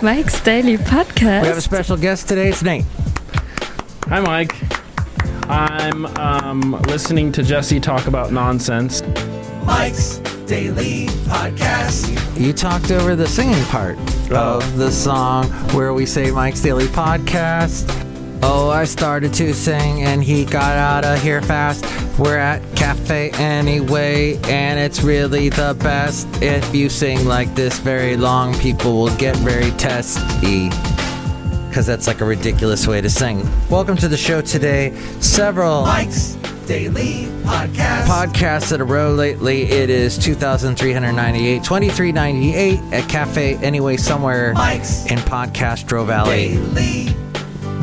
Mike's Daily Podcast. We have a special guest today. It's Nate. Hi, Mike. I'm listening to Jesse talk about nonsense. Mike's Daily Podcast. You talked over the singing part of the song where we say Mike's Daily Podcast. Oh, I started to sing and he got out of here fast. We're at Cafe anyway, and it's really the best. If you sing like this very long, people will get very testy. Because that's like a ridiculous way to sing. Welcome to the show today. Several Mike's Daily Podcast. Podcasts in a row lately. It is 2,398, 2398 at Cafe Anyway somewhere Mike's in Podcastro Valley. Daily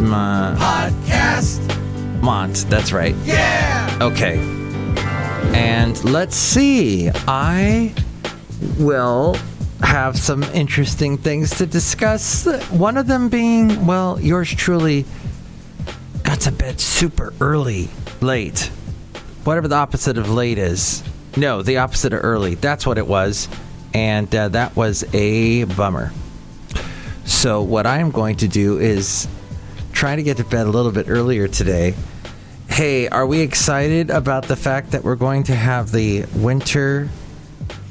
Podcast. Mont, that's right. Yeah! Okay. And let's see. I will have some interesting things to discuss. One of them being, well, yours truly got to bed super early. Late. Whatever the opposite of late is. No, the opposite of early. That's what it was. And that was a bummer. So what I'm going to do is try to get to bed a little bit earlier today. Hey, are we excited about the fact that we're going to have the winter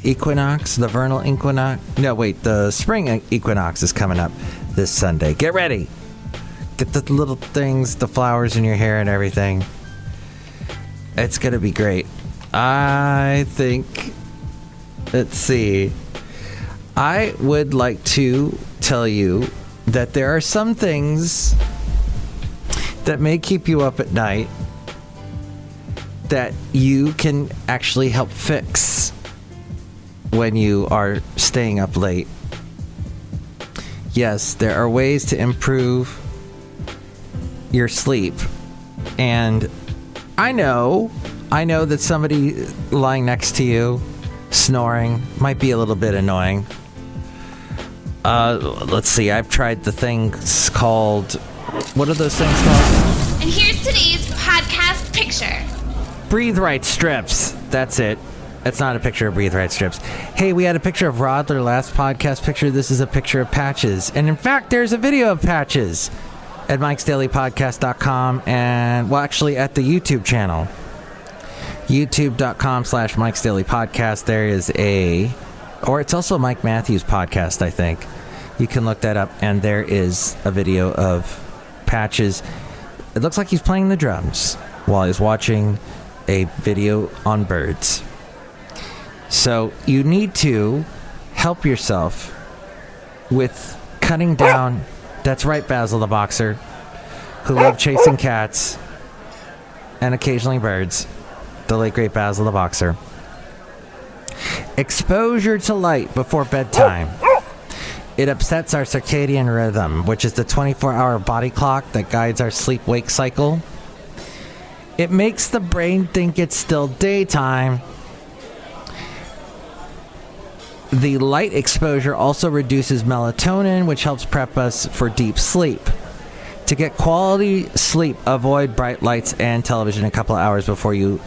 equinox, the vernal equinox? No, wait, the spring equinox is coming up this Sunday. Get ready. Get the little things, the flowers in your hair and everything. It's going to be great. I think, let's see. I would like to tell you that there are some things that may keep you up at night that you can actually help fix when you are staying up late. Yes, there are ways to improve your sleep. And I know that somebody lying next to you snoring might be a little bit annoying. Let's see, I've tried the things called, what are those things called? And here's today's podcast picture. Breathe Right strips. That's it. That's not a picture of Breathe Right strips. Hey, we had a picture of Rodler last podcast picture. This is a picture of Patches. And in fact, there's a video of Patches at MikesDailyPodcast.com and, well, actually at the YouTube channel. YouTube.com/MikesDailyPodcast. There is or it's also Mike Matthews Podcast, I think. You can look that up. And there is a video of Patches. It looks like he's playing the drums while he's watching a video on birds. So you need to help yourself with cutting down. That's right, Basil the boxer, who loved chasing cats and occasionally birds. The late great Basil the boxer. Exposure to light before bedtime. It upsets our circadian rhythm, which is the 24-hour body clock that guides our sleep-wake cycle. It makes the brain think it's still daytime. The light exposure also reduces melatonin, which helps prep us for deep sleep. To get quality sleep, avoid bright lights and television a couple of hours before you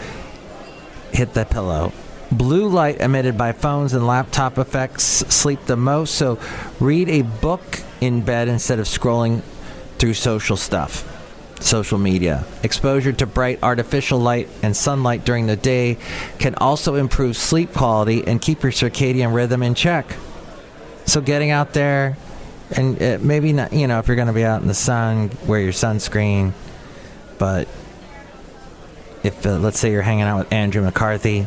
hit the pillow. Blue light emitted by phones and laptop affects sleep the most, so read a book in bed instead of scrolling through social media. Exposure to bright artificial light and sunlight during the day can also improve sleep quality and keep your circadian rhythm in check. So getting out there, and maybe not, if you're going to be out in the sun, wear your sunscreen. But if, let's say you're hanging out with Andrew McCarthy,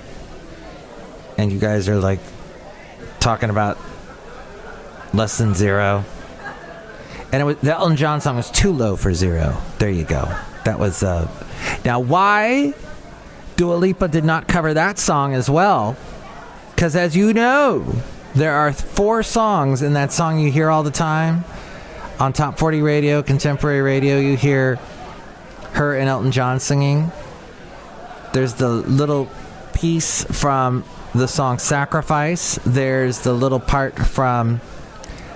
and you guys are like talking about Less Than Zero, and the Elton John song was Too Low for Zero. There you go. That was now why Dua Lipa did not cover that song as well, because as you know, there are 4 songs in that song you hear all the time on Top 40 radio, contemporary radio. You hear her and Elton John singing. There's the little piece from the song Sacrifice. There's the little part from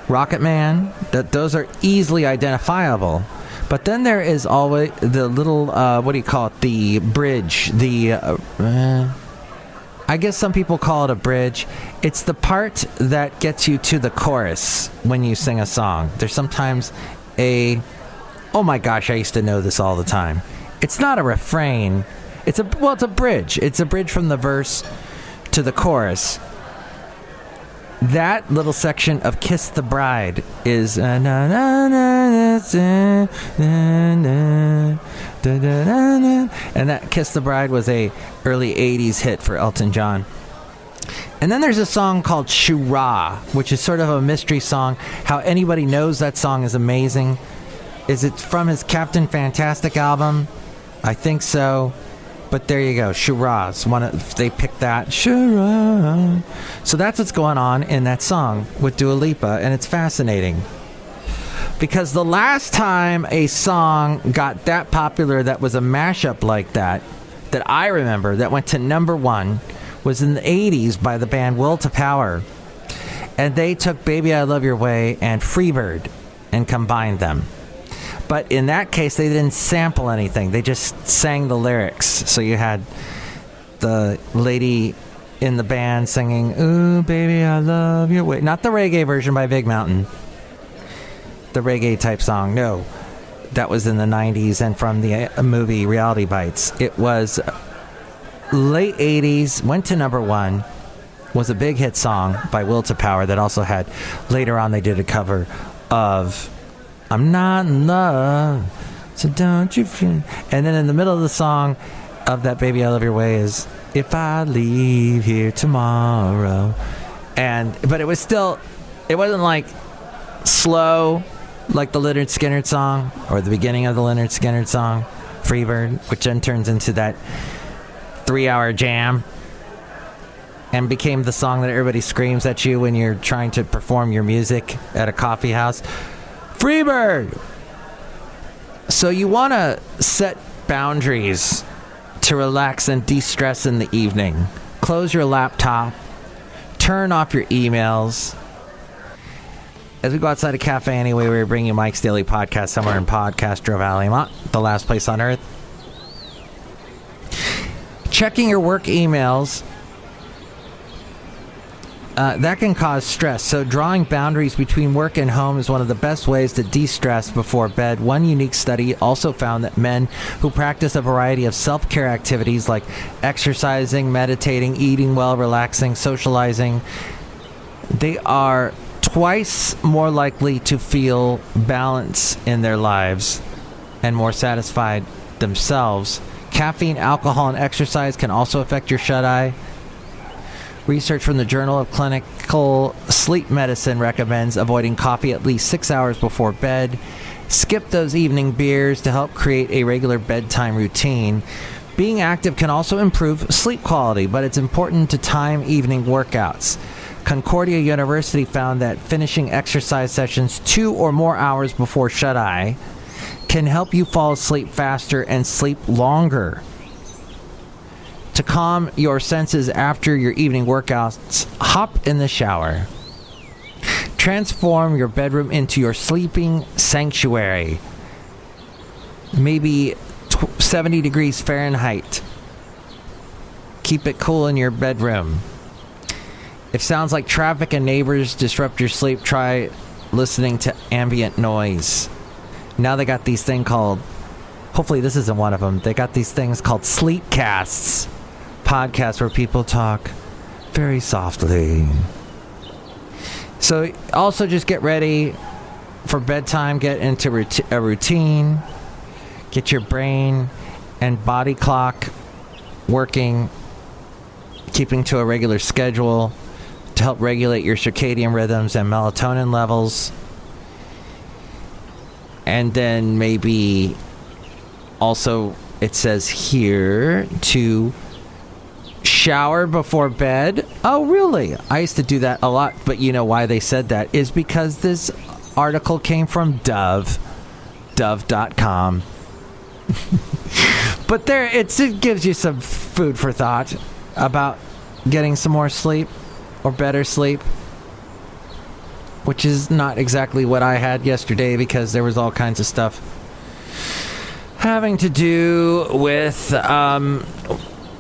Rocket Man. Those are easily identifiable. But then there is always the little, what do you call it? The bridge. I I guess some people call it a bridge. It's the part that gets you to the chorus when you sing a song. There's sometimes oh my gosh, I used to know this all the time. It's not a refrain. It's a bridge. It's a bridge from the verse to the chorus. That little section of Kiss the Bride is and that Kiss the Bride was a early 80s hit for Elton John. And then there's a song called Shoo-Ra, which is sort of a mystery song. How anybody knows that song is amazing. Is it from his Captain Fantastic album? I think so. But there you go, Shoo-Ra. They picked that. Shoo-Ra. So that's what's going on in that song with Dua Lipa, and it's fascinating. Because the last time a song got that popular that was a mashup like that I remember, that went to number 1, was in the 80s by the band Will to Power. And they took Baby I Love Your Way and Freebird and combined them. But in that case, they didn't sample anything. They just sang the lyrics. So you had the lady in the band singing, "Ooh, baby, I love your way." Not the reggae version by Big Mountain. The reggae type song. No. That was in the 90s and from the movie Reality Bites. It was late 80s, went to number 1, was a big hit song by Will to Power that also had, later on they did a cover of I'm Not in Love, so don't you feel. And then in the middle of the song of that Baby I Love Your Way is If I Leave Here Tomorrow. But it wasn't like slow like the Lynyrd Skynyrd song or the beginning of the Lynyrd Skynyrd song, Freebird, which then turns into that 3-hour jam and became the song that everybody screams at you when you're trying to perform your music at a coffee house. Freebird! So you want to set boundaries to relax and de-stress in the evening. Close your laptop. Turn off your emails. As we go outside a cafe anyway, we're bringing you Mike's Daily Podcast somewhere in Podcastro Valley, the last place on earth. Checking your work emails. That can cause stress, so drawing boundaries between work and home is one of the best ways to de-stress before bed. One unique study also found that men who practice a variety of self-care activities like exercising, meditating, eating well, relaxing, socializing, they are twice more likely to feel balance in their lives and more satisfied themselves. Caffeine, alcohol, and exercise can also affect your shut-eye. Research from the Journal of Clinical Sleep Medicine recommends avoiding coffee at least 6 hours before bed. Skip those evening beers to help create a regular bedtime routine. Being active can also improve sleep quality, but it's important to time evening workouts. Concordia University found that finishing exercise sessions 2 or more hours before shut-eye can help you fall asleep faster and sleep longer. To calm your senses after your evening workouts, hop in the shower. Transform your bedroom into your sleeping sanctuary. Maybe 70 degrees Fahrenheit. Keep it cool in your bedroom. If sounds like traffic and neighbors disrupt your sleep, try listening to ambient noise. Now they got these things called, hopefully this isn't one of them, they got these things called sleep casts. Podcasts where people talk very softly. So also just get ready for bedtime, get into a routine, get your brain and body clock working, keeping to a regular schedule to help regulate your circadian rhythms and melatonin levels. And then maybe also it says here to shower before bed. Oh, really? I used to do that a lot, but you know why they said that is because this article came from Dove.com. But there, it gives you some food for thought about getting some more sleep or better sleep, which is not exactly what I had yesterday because there was all kinds of stuff having to do with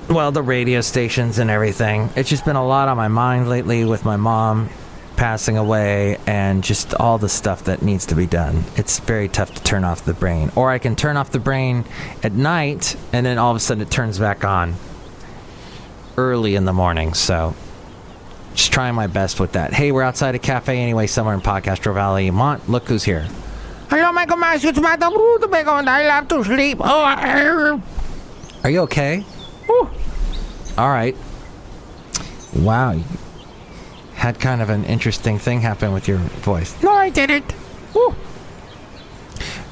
well, the radio stations and everything. It's just been a lot on my mind lately with my mom passing away and just all the stuff that needs to be done. It's very tough to turn off the brain. Or I can turn off the brain at night and then all of a sudden it turns back on early in the morning. So just trying my best with that. Hey, we're outside a cafe anyway, somewhere in Podcastro Valley. Look who's here. Hello, Michael Myers. It's Madame Rootabega, and I love to sleep. Are you okay? Ooh. All right. Wow. You had kind of an interesting thing happen with your voice. No, I didn't. Ooh.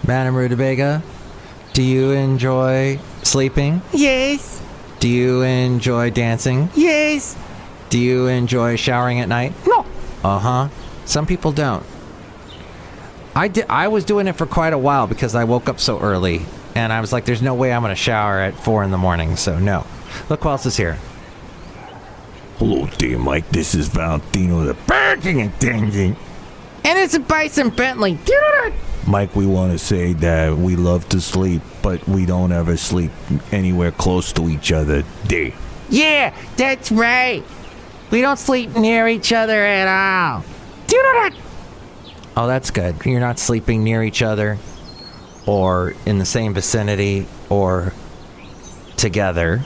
Madame Rootabega, do you enjoy sleeping? Yes. Do you enjoy dancing? Yes. Do you enjoy showering at night? No. Uh-huh. Some people don't. I was doing it for quite a while because I woke up so early, and I was like, there's no way I'm going to shower at 4 in the morning, so no. Look who else is here. Hello there, Mike. This is Valentino, the barking attendant. And it's a Bison Bentley. Mike, we want to say that we love to sleep, but we don't ever sleep anywhere close to each other. There. Yeah, that's right. We don't sleep near each other at all. Do you know that? Oh, that's good. You're not sleeping near each other or in the same vicinity or together.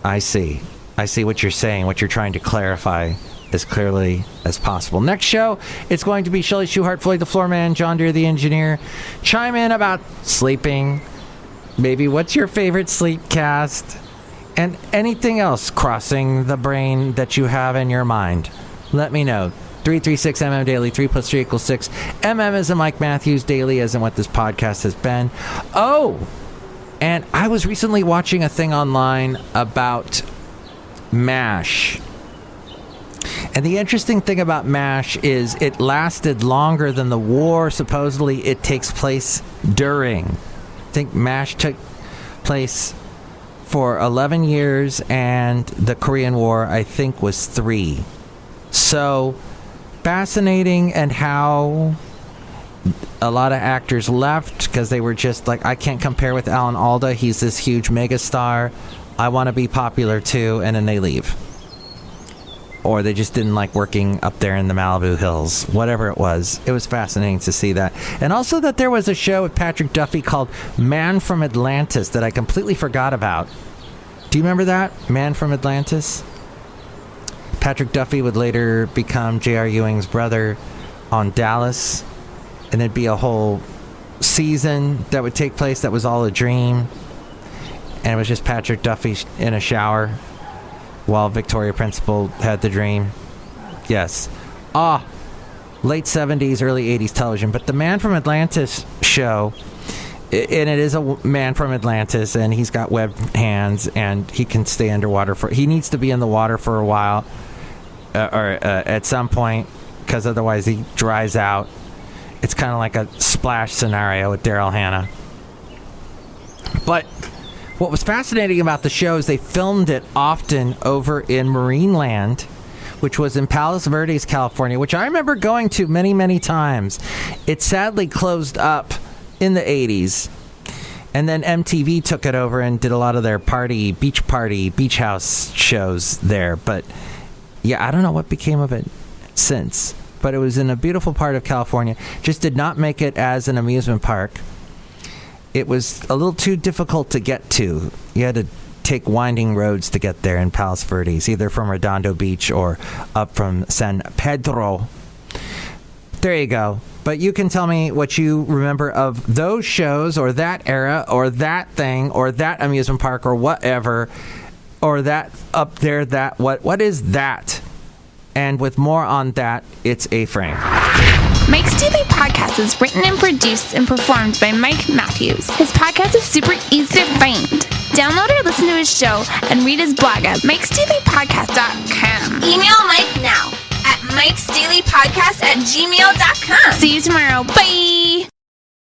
I see. I see what you're saying, what you're trying to clarify as clearly as possible. Next show, it's going to be Chely Shoehart, Floyd the Floorman, John Deere the engineer. Chime in about sleeping. Maybe what's your favorite sleep cast? And anything else crossing the brain that you have in your mind. Let me know. 336MM Daily, 3 plus 3 equals 6. MM as in Mike Matthews, Daily as in what this podcast has been. Oh, and I was recently watching a thing online about MASH. And the interesting thing about MASH is it lasted longer than the war supposedly it takes place during. I think MASH took place for 11 years and the Korean War, I think, was 3. So fascinating, and how a lot of actors left because they were just like, I can't compare with Alan Alda. He's this huge megastar. I want to be popular too, and then they leave. Or they just didn't like working up there in the Malibu hills. Whatever it was. It was fascinating to see that. And also that there was a show with Patrick Duffy called Man from Atlantis that I completely forgot about. Do you remember that? Man from Atlantis? Patrick Duffy would later become J.R. Ewing's brother on Dallas. And there'd be a whole season that would take place that was all a dream. And it was just Patrick Duffy in a shower while Victoria Principal had the dream. Yes. Late 70s, early 80s television. But the Man from Atlantis show, and it is a man from Atlantis, and he's got webbed hands, and he can stay underwater for... He needs to be in the water for a while, or at some point, because otherwise he dries out. It's kind of like a Splash scenario with Daryl Hannah. But what was fascinating about the show is they filmed it often over in Marineland, which was in Palos Verdes, California, which I remember going to many, many times. It sadly closed up in the 80s. And then MTV took it over and did a lot of their beach house shows there. But yeah, I don't know what became of it since. But it was in a beautiful part of California. Just did not make it as an amusement park. It was a little too difficult to get to. You had to take winding roads to get there in Palos Verdes, either from Redondo Beach or up from San Pedro. There you go. But you can tell me what you remember of those shows, or that era, or that thing, or that amusement park, or whatever, or that up there, that what is that? And with more on that, it's A-Frame. Mike's Daily Podcast is written and produced and performed by Mike Matthews. His podcast is super easy to find. Download or listen to his show and read his blog at MikesDailyPodcast.com. Email Mike now at MikesDailyPodcast@gmail.com. See you tomorrow. Bye!